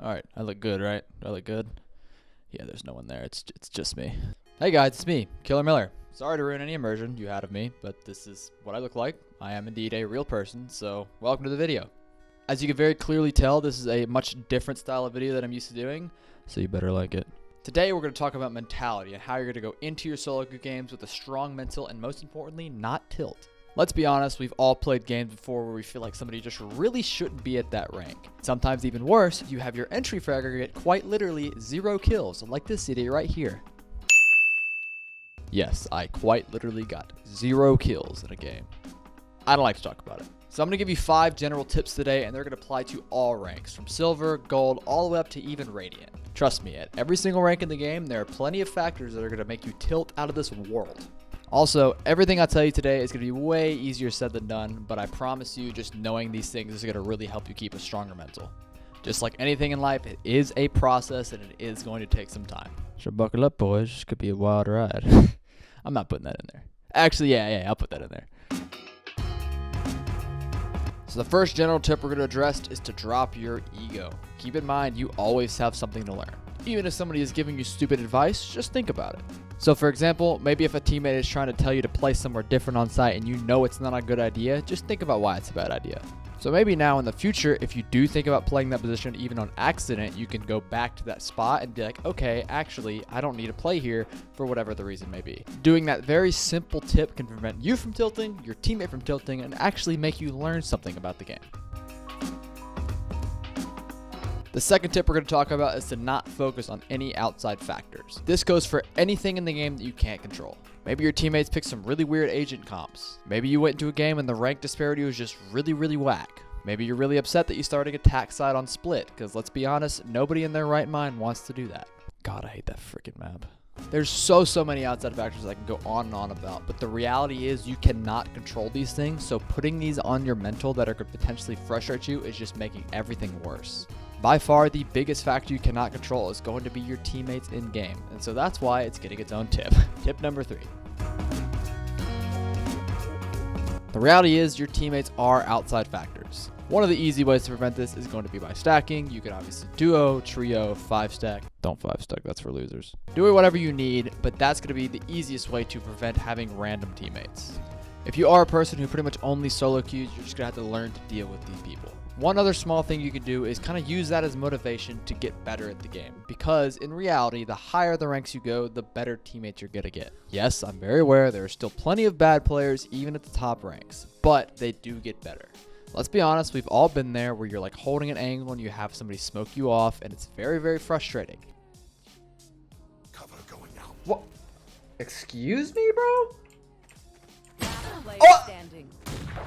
Alright, I look good, right? Do I look good? Yeah, there's no one there. It's just me. Hey guys, it's me, Killermiller. Sorry to ruin any immersion you had of me, but this is what I look like. I am indeed a real person, so welcome to the video. As you can very clearly tell, this is a much different style of video that I'm used to doing, so you better like it. Today we're going to talk about mentality and how you're going to go into your solo queue games with a strong mental and most importantly, not tilt. Let's be honest, we've all played games before where we feel like somebody just really shouldn't be at that rank. Sometimes even worse, you have your entry fragger get quite literally 0 kills, like this idiot right here. Yes, I quite literally got 0 kills in a game. I don't like to talk about it. So I'm going to give you 5 general tips today, and they're going to apply to all ranks, from silver, gold, all the way up to even radiant. Trust me, at every single rank in the game, there are plenty of factors that are going to make you tilt out of this world. Also, everything I tell you today is going to be way easier said than done, but I promise you, just knowing these things is going to really help you keep a stronger mental. Just like anything in life, it is a process, and it is going to take some time. So buckle up, boys. This could be a wild ride. I'm not putting that in there. Actually, yeah, I'll put that in there. So the first general tip we're going to address is to drop your ego. Keep in mind, you always have something to learn. Even if somebody is giving you stupid advice, just think about it. So for example, maybe if a teammate is trying to tell you to play somewhere different on site and you know it's not a good idea, just think about why it's a bad idea. So maybe now in the future, if you do think about playing that position even on accident, you can go back to that spot and be like, okay, actually, I don't need to play here for whatever the reason may be. Doing that very simple tip can prevent you from tilting, your teammate from tilting, and actually make you learn something about the game. The second tip we're going to talk about is to not focus on any outside factors. This goes for anything in the game that you can't control. Maybe your teammates picked some really weird agent comps. Maybe you went into a game and the rank disparity was just really whack. Maybe you're really upset that you started attack side on split, because let's be honest, nobody in their right mind wants to do that. God, I hate that freaking map. There's so many outside factors I can go on and on about, but the reality is you cannot control these things, so putting these on your mental that are could potentially frustrate you is just making everything worse. By far, the biggest factor you cannot control is going to be your teammates in game, and so that's why it's getting its own tip. Tip number 3. The reality is your teammates are outside factors. One of the easy ways to prevent this is going to be by stacking. You can obviously duo, trio, 5-stack. Don't 5-stack, that's for losers. Do it whatever you need, but that's going to be the easiest way to prevent having random teammates. If you are a person who pretty much only solo queues, you're just going to have to learn to deal with these people. One other small thing you can do is kind of use that as motivation to get better at the game, because in reality, the higher the ranks you go, the better teammates you're going to get. Yes, I'm very aware there are still plenty of bad players even at the top ranks, but they do get better. Let's be honest, we've all been there where you're like holding an angle and you have somebody smoke you off, and it's very frustrating. Cover going out. What? Excuse me, bro? Oh!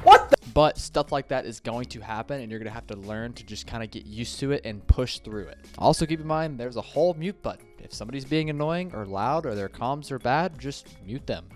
What the? But stuff like that is going to happen, and you're going to have to learn to just kind of get used to it and push through it. Also keep in mind, there's a whole mute button. If somebody's being annoying or loud or their comms are bad, just mute them.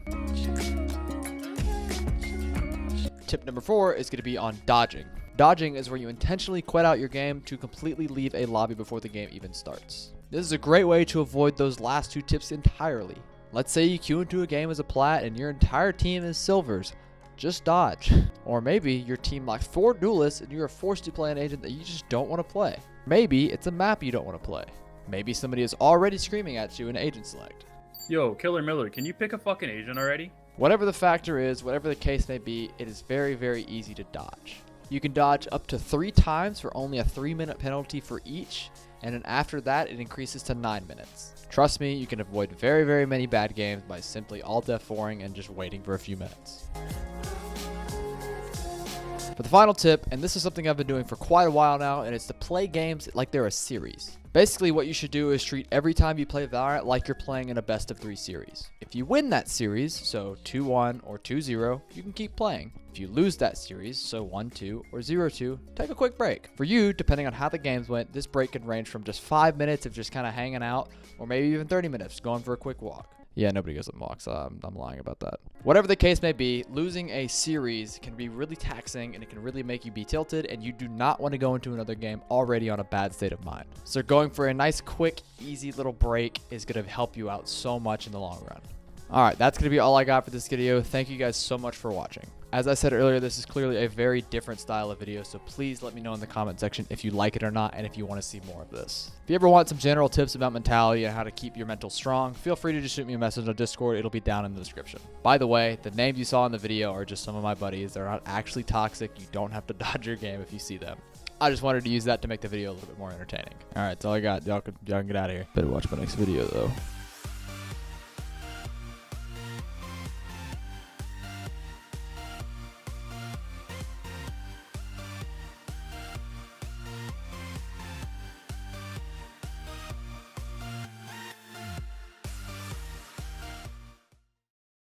Tip number 4 is going to be on dodging. Dodging is where you intentionally quit out your game to completely leave a lobby before the game even starts. This is a great way to avoid those last 2 tips entirely. Let's say you queue into a game as a plat and your entire team is silvers. Just dodge. Or maybe your team lacks 4 duelists and you are forced to play an agent that you just don't want to play. Maybe it's a map you don't want to play. Maybe somebody is already screaming at you in agent select. Yo, Killermiller, can you pick a fucking agent already? Whatever the factor is, whatever the case may be, it is very easy to dodge. You can dodge up to 3 times for only a 3-minute penalty for each, and then after that it increases to 9 minutes. Trust me, you can avoid very many bad games by simply alt F4ing and just waiting for a few minutes. For the final tip, and this is something I've been doing for quite a while now, and it's to play games like they're a series. Basically, what you should do is treat every time you play Valorant like you're playing in a best of 3 series. If you win that series, so 2-1 or 2-0, you can keep playing. If you lose that series, so 1-2 or 0-2, take a quick break. For you, depending on how the games went, this break can range from just 5 minutes of just kind of hanging out, or maybe even 30 minutes going for a quick walk. Yeah, nobody goes on walks. I'm lying about that. Whatever the case may be, losing a series can be really taxing, and it can really make you be tilted, and you do not want to go into another game already on a bad state of mind. So going for a nice, quick, easy little break is going to help you out so much in the long run. All right, that's going to be all I got for this video. Thank you guys so much for watching. As I said earlier, this is clearly a very different style of video, so please let me know in the comment section if you like it or not and if you want to see more of this. If you ever want some general tips about mentality and how to keep your mental strong, feel free to just shoot me a message on Discord. It'll be down in the description. By the way, the names you saw in the video are just some of my buddies. They're not actually toxic. You don't have to dodge your game if you see them. I just wanted to use that to make the video a little bit more entertaining. All right, that's all I got. Y'all can get out of here. Better watch my next video, though.